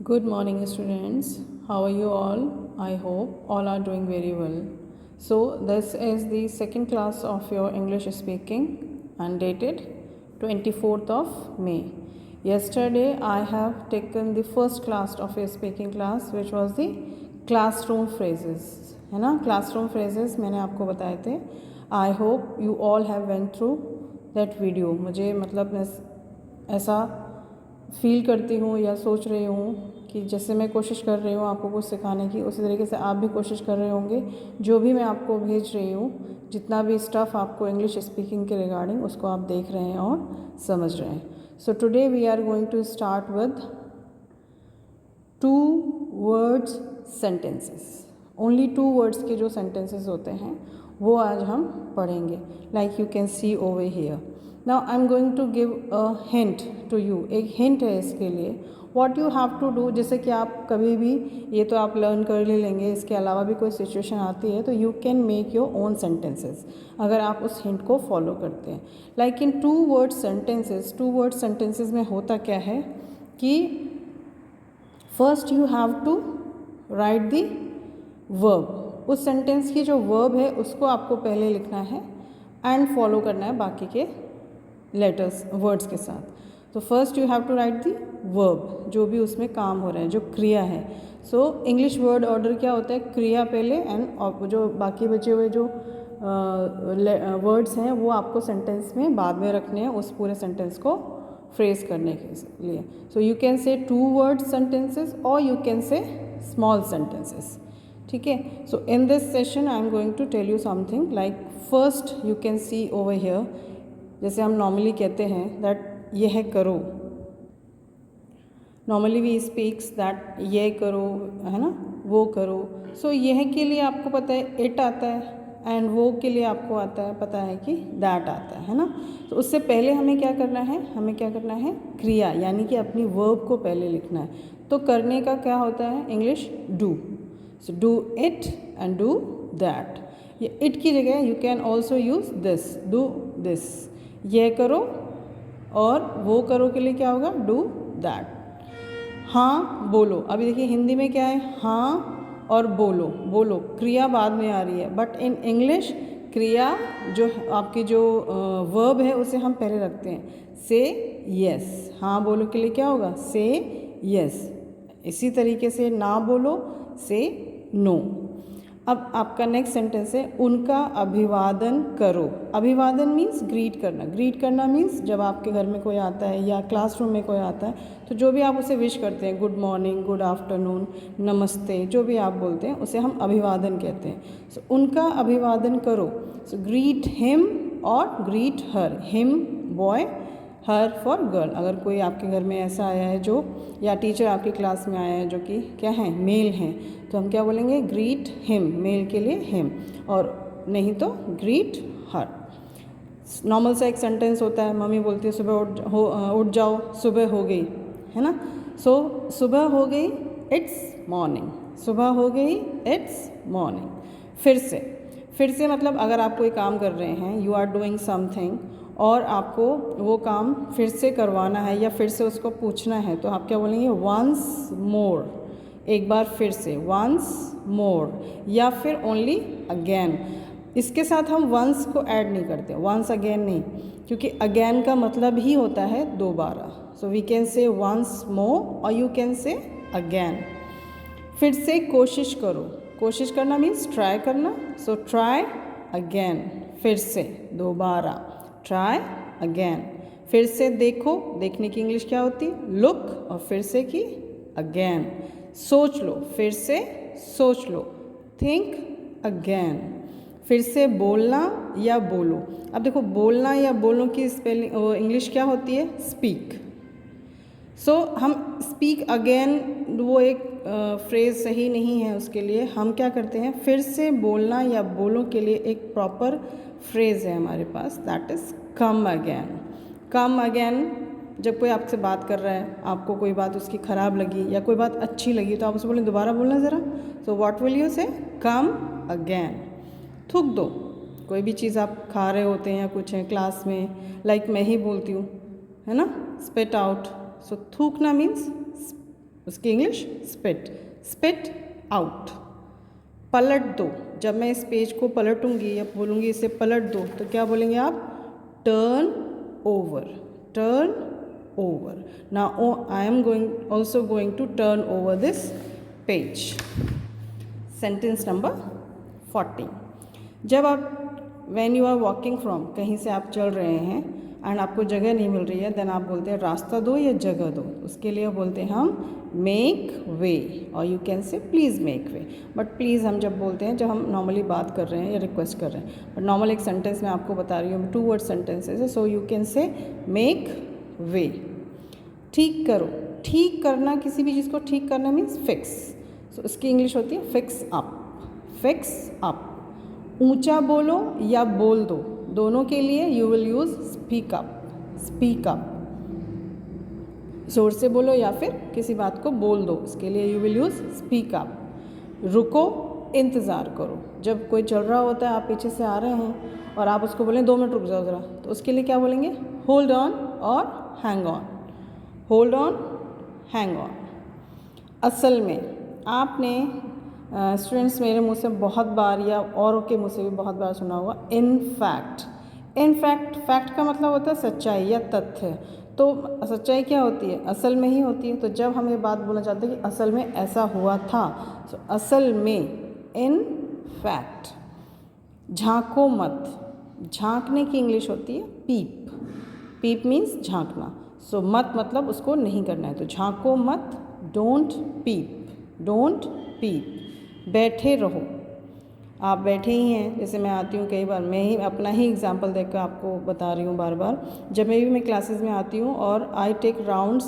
Good morning, students. How are you all? I hope all are doing very well. So, this is the second class of your English speaking and dated 24th of May. Yesterday, I have taken the first class of your speaking class, which was the classroom phrases. है ना, classroom phrases मैंने आपको बताए थे. I hope you all have went through that video. मुझे मतलब ऐसा feel करती हूँ या सोच रही हूँ कि जैसे मैं कोशिश कर रही हूँ आपको कुछ सिखाने की, उसी तरीके से आप भी कोशिश कर रहे होंगे. जो भी मैं आपको भेज रही हूँ, जितना भी स्टफ़ आपको इंग्लिश स्पीकिंग के रिगार्डिंग, उसको आप देख रहे हैं और समझ रहे हैं. So today we are going to start with 2 words sentences. Only 2 words के जो सेंटेंसेस होते हैं वो आज हम पढ़ेंगे. Like you can see over here. Now I am going to give a hint to you. एक हिंट है इसके लिए. What you have to do, जैसे कि आप कभी भी, ये तो आप लर्न कर ले लेंगे, इसके अलावा भी कोई सिचुएशन आती है तो you can make your own sentences अगर आप उस हिंट को फॉलो करते हैं. Like in 2 word sentences, 2 word sentences में होता क्या है कि first you have to write the verb. उस सेंटेंस की जो वर्ब है उसको आपको पहले लिखना है एंड फॉलो करना है बाकी के लेटर्स वर्ड्स के साथ. तो first you have to write the verb, जो भी उसमें काम हो रहा है, जो क्रिया है. सो इंग्लिश वर्ड ऑर्डर क्या होता है, क्रिया पहले एंड जो बाकी बचे हुए जो वर्ड्स हैं वो आपको सेंटेंस में बाद में रखने हैं उस पूरे सेंटेंस को फ्रेज करने के लिए. So you can say 2 word sentences और you can say small sentences. ठीक है. So in this session I am going to tell you something. Like first you can see over here, जैसे हम normally कहते हैं दैट यह करो. Normally we speaks that ये करो, है ना, वो करो. सो यह के लिए आपको पता है इट आता है एंड वो के लिए आपको आता है, पता है कि दैट आता है ना. तो उससे पहले हमें क्या करना है, हमें क्या करना है, क्रिया यानी कि अपनी वर्ब को पहले लिखना है. तो करने का क्या होता है, English do. So do it and do that. ये इट की जगह you can also use this, do this. ये करो और वो करो के लिए क्या होगा, डू दैट. हाँ बोलो. अभी देखिए हिंदी में क्या है, हाँ और बोलो. बोलो क्रिया बाद में आ रही है, बट इन इंग्लिश क्रिया जो आपकी जो वर्ब है उसे हम पहले रखते हैं. से यस, हाँ बोलो के लिए क्या होगा, से यस. इसी तरीके से ना बोलो, से नो. अब आपका नेक्स्ट सेंटेंस है उनका अभिवादन करो. अभिवादन मीन्स ग्रीट करना. ग्रीट करना मीन्स जब आपके घर में कोई आता है या क्लासरूम में कोई आता है तो जो भी आप उसे विश करते हैं, गुड मॉर्निंग, गुड आफ्टरनून, नमस्ते, जो भी आप बोलते हैं उसे हम अभिवादन कहते हैं. सो उनका अभिवादन करो. सो ग्रीट हिम और greet her. Him boy, her for girl. अगर कोई आपके घर में ऐसा आया है जो, या टीचर आपकी क्लास में आया है जो कि क्या है, मेल हैं, तो हम क्या बोलेंगे, ग्रीट हिम, मेल के लिए हिम, और नहीं तो ग्रीट हर. नॉर्मल सा एक सेंटेंस होता है, मम्मी बोलती है सुबह उठ जाओ, सुबह हो गई, है ना. सो सुबह हो गई, इट्स मॉर्निंग. सुबह हो गई, इट्स मॉर्निंग. फिर से मतलब अगर आप कोई काम कर रहे हैं, यू आर डूइंग समथिंग, और आपको वो काम फिर से करवाना है या फिर से उसको पूछना है, तो आप क्या बोलेंगे, वंस मोर. एक बार फिर से, वंस मोर, या फिर ओनली अगेन. इसके साथ हम वंस को ऐड नहीं करते, वंस अगेन नहीं, क्योंकि अगेन का मतलब ही होता है दोबारा. So we can say once more और यू कैन से अगेन. फिर से कोशिश करो. कोशिश करना मीन्स ट्राई करना. सो ट्राई अगेन, फिर से, दोबारा, ट्राई अगेन. फिर से देखो. देखने की इंग्लिश क्या होती है, लुक, और फिर से की अगेन. सोच लो. फिर से सोच लो, थिंक अगेन. फिर से बोलना या बोलो. अब देखो बोलना या बोलो की स्पेलिंग इंग्लिश क्या होती है, स्पीक. सो हम स्पीक अगेन, वो एक फ्रेज़ सही नहीं है. उसके लिए हम क्या करते हैं, फिर से बोलना या बोलो के लिए एक प्रॉपर फ्रेज़ है हमारे पास, that is come again. Come again, जब कोई आपसे बात कर रहा है, आपको कोई बात उसकी ख़राब लगी या कोई बात अच्छी लगी, तो आप उसे बोलें दोबारा बोलना ज़रा. सो व्हाट विल यू से, कम अगेन. थूक दो. कोई भी चीज़ आप खा रहे होते हैं या कुछ है क्लास में, लाइक मैं ही बोलती हूँ, है ना, स्पिट आउट. सो थूकना मीन्स उसकी इंग्लिश स्पिट, स्पिट आउट। पलट दो, जब मैं इस पेज को पलटूंगी या बोलूँगी इसे पलट दो तो क्या बोलेंगे आप? Turn over, turn over. Now I M also going to turn over this page. Sentence number 40। जब आप when you are walking from, कहीं से आप चल रहे हैं एंड आपको जगह नहीं मिल रही है, देन आप बोलते हैं रास्ता दो या जगह दो। उसके लिए बोलते हैं हम मेक वे, और यू कैन से please make way. But please हम जब बोलते हैं जब हम नॉर्मली बात कर रहे हैं या रिक्वेस्ट कर रहे हैं, बट नॉर्मल एक सेंटेंस में आपको बता रही हूँ, 2 वर्ड सेंटेंसेस है, सो यू कैन से मेक वे। ठीक करो, ठीक करना, किसी भी चीज़ को ठीक करना मीन्स फिक्स, सो इसकी इंग्लिश होती है फिक्स अप, फिक्स अप। ऊंचा बोलो या बोल दो, दोनों के लिए you will use speak up, speak up. जोर से बोलो या फिर किसी बात को बोल दो, इसके लिए you will use speak up. रुको, इंतज़ार करो, जब कोई चल रहा होता है, आप पीछे से आ रहे हैं और आप उसको बोलें 2 मिनट रुक जाओ ज़रा, तो उसके लिए क्या बोलेंगे? होल्ड ऑन और hang on, hold on, hang on. असल में आपने स्टूडेंट्स मेरे मुँह से बहुत बार या औरों के मुँह से भी बहुत बार सुना होगा in fact. In fact, fact का मतलब होता है सच्चाई या तथ्य। तो सच्चाई क्या होती है? असल में ही होती है। तो जब हम ये बात बोलना चाहते हैं कि असल में ऐसा हुआ था, तो असल में, इन फैक्ट। झांको मत, झांकने की इंग्लिश होती है पीप, पीप मीन्स झांकना। सो मत मतलब उसको नहीं करना है, तो झांको मत, डोंट पीप, डोंट पीप। बैठे रहो, आप बैठे ही हैं, जैसे मैं आती हूँ कई बार, मैं ही अपना ही एग्जांपल देकर आपको बता रही हूँ बार बार। जब मैं क्लासेस में आती हूँ और I take rounds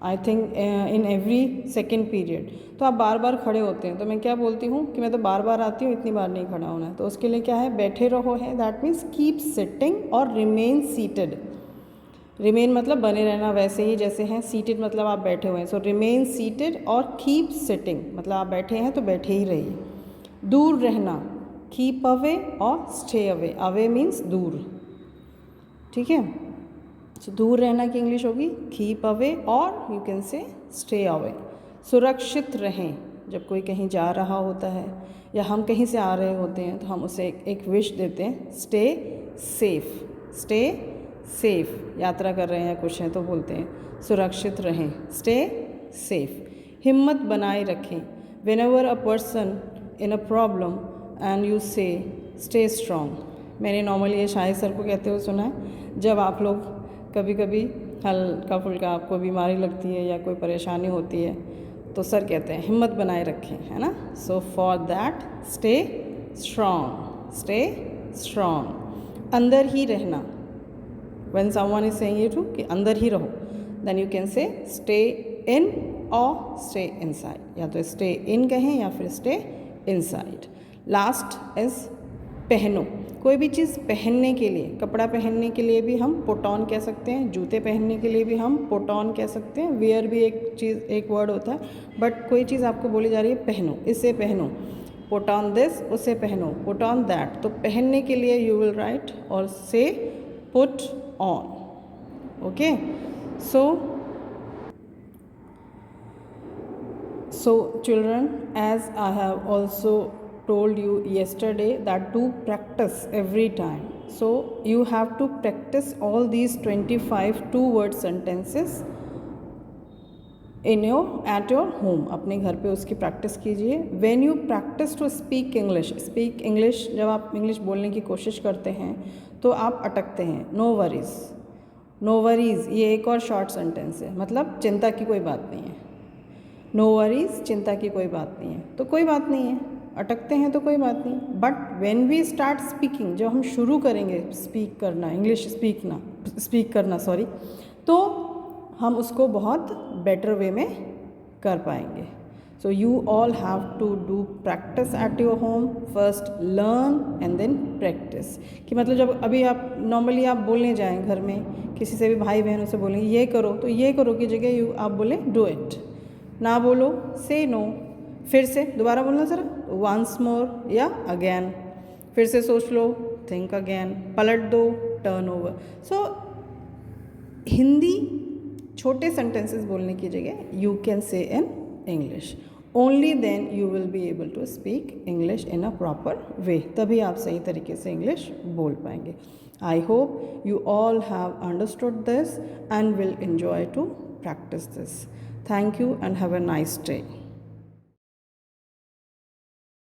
I think in every second period, तो आप बार बार खड़े होते हैं, तो मैं क्या बोलती हूँ कि मैं तो बार बार आती हूँ, इतनी बार नहीं खड़ा होना है। तो उसके लिए क्या है? बैठे रहो है, दैट मीन्स कीप सिटिंग और रिमेन सीटेड। रिमेन मतलब बने रहना वैसे ही जैसे हैं, सीटेड मतलब आप बैठे हुए हैं। सो रिमेन सीटेड और कीप सिटिंग मतलब आप बैठे हैं तो बैठे ही रहिए। दूर रहना, कीप अवे और स्टे अवे। अवे मीन्स दूर, ठीक है। सो दूर रहना की इंग्लिश होगी कीप अवे और यू कैन से स्टे अवे। सुरक्षित रहें, जब कोई कहीं जा रहा होता है या हम कहीं से आ रहे होते हैं तो हम उसे एक विश देते हैं, स्टे सेफ, स्टे सेफ। यात्रा कर रहे हैं या कुछ हैं तो बोलते हैं सुरक्षित रहें, स्टे सेफ। हिम्मत बनाए रखें, when ever a person in a problem and you से स्टे स्ट्रॉन्ग। मैंने नॉर्मली ये शाहिद सर को कहते हुए सुना है, जब आप लोग कभी कभी हल्का फुल्का आपको बीमारी लगती है या कोई परेशानी होती है तो सर कहते हैं हिम्मत बनाए रखें, है ना। So for that stay strong, stay strong. अंदर ही रहना, when someone is saying you to कि अंदर ही रहो, then you can say stay in or stay inside, या तो stay in कहें या फिर stay inside। लास्ट इज पहनो, कोई भी चीज़ पहनने के लिए, कपड़ा पहनने के लिए भी हम पुट ऑन कह सकते हैं, जूते पहनने के लिए भी हम पुट ऑन कह सकते हैं। वेयर भी एक चीज़, एक वर्ड होता है, बट कोई चीज़ आपको बोली जा रही है पहनो, इसे पहनो, पुट ऑन दिस, उसे पहनो, पुट ऑन दैट। तो पहनने के लिए यू विल राइट और से put on, okay। So children, as I have also told you yesterday that to practice every time, so you have to practice all these 25 2-word sentences at your home, अपने घर पे उसकी practice कीजिए। When you practice to speak English, speak English, जब आप English बोलने की कोशिश करते हैं तो आप अटकते हैं। नो वरीज़, नो वरीज़ ये एक और शॉर्ट सेंटेंस है, मतलब चिंता की कोई बात नहीं है। नो वरीज़, चिंता की कोई बात नहीं है, तो कोई बात नहीं है, अटकते हैं तो कोई बात नहीं। But when we start speaking, जब हम शुरू करेंगे स्पीक करना, इंग्लिश स्पीक करना सॉरी, तो हम उसको बहुत बेटर वे में कर पाएंगे। So you all have to do practice at your home, first learn and then practice. कि मतलब जब अभी आप नॉर्मली आप बोलने जाएं घर में, किसी से भी भाई बहनों से बोलेंगे ये करो, तो ये करो की जगह आप बोलें डू इट, ना बोलो से नो। फिर से दोबारा बोलना ज़रा, वंस मोर या अगेन, फिर से सोच लो, थिंक अगेन, पलट दो, टर्न ओवर। सो हिंदी छोटे सेंटेंसेस बोलने की जगह you can say in English. Only then you will be able to speak English in a proper way. तभी आप सही तरीके से इंग्लिश बोल पाएंगे. I hope you all have understood this and will enjoy to practice this. Thank you and have a nice day.